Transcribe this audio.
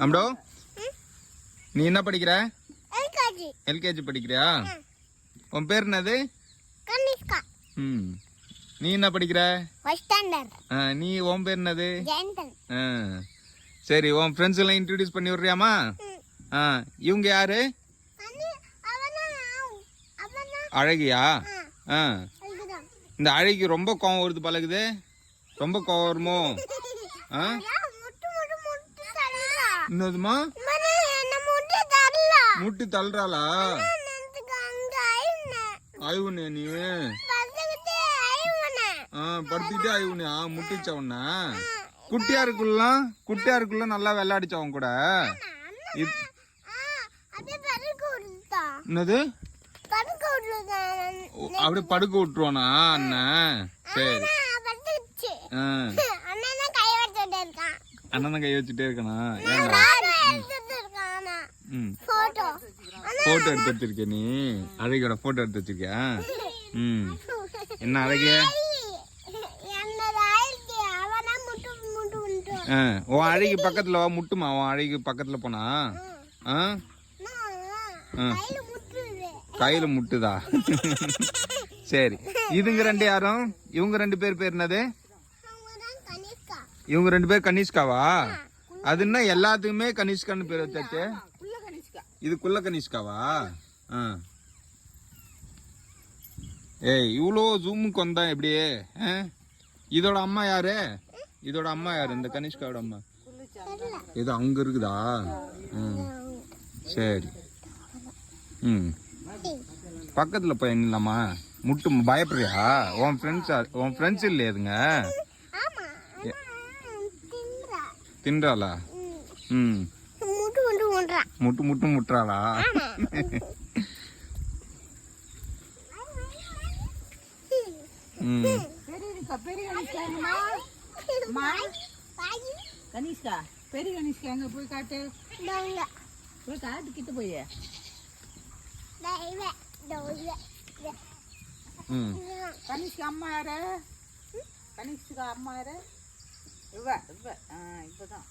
அம்டோ நீ என்ன படிக்கிற? எல்கேஜி படிக்கிறியா? உன் பேர் என்னது? கனிஷ்கா. நீ என்ன படிக்கிற? First standard. நீ உன் பேர் என்னது? ஜெயந்தன். சரி, உன் ஃப்ரெண்ட்ஸ் எல்லாம் இன்ட்ரோடியூஸ் பண்ணி விடுறியாமா? இவங்க யாரு? அழகியா? இந்த அழகி ரொம்ப கோவம் வருது பழகுது. ரொம்ப கோவம் வருமோ? என்னதுமா? முட்டி தள்ளுறாளா? ஐவுனே நீ படுத்துக்கிட்டே ஐவுனியா? முட்டிச்ச உன்ன குட்டியா இருக்குள்ள நல்லா விளையாடிச்சவன் கூட. என்னது? அப்படி படுக்க விட்டுருவானா அண்ணன்? சரி, அண்ணன் கை வச்சுட்டே இருக்கானா? போட்டோ எடுத்து வச்சிருக்க நீ? அழகியோட போட்டோ எடுத்து வச்சிருக்கியா? என்ன அழகிய? உன் அழகி பக்கத்துல முட்டுமா? உன் அழகி பக்கத்துல போனா கையில முட்டுதா? சரி, இதுங்க ரெண்டு யாரும்? இவங்க ரெண்டு பேர் என்னது? இவங்க ரெண்டு பேர் கனிஷ்காவா? அது என்ன எல்லாத்துக்குமே கனிஷ்கான்னு பேர் வச்சாச்சு? இது குள்ள கனிஷ்காவா? ஏய், இவ்வளோ ஜூமுக்கு வந்தா எப்படியே? இதோட அம்மா யாரு? இந்த கனிஷ்காவோட அம்மா இது அங்க இருக்குதா? சரி, பக்கத்துல போய் என்னலாமா? முட்டு பயப்படுறியா? உன் ஃப்ரெண்ட்ஸ் இல்லையா இதுங்க? தின்றாளா? முட்டு முட்டுறாளா? கனிஷ்கா, பெரிய கனிஷ்கா எங்க போய் காட்டு? போய் காட்டு கிட்ட போய். கனிஷ்கா அம்மா யாரு? கனிஷ்கா அம்மா யாரு? இப்பதான்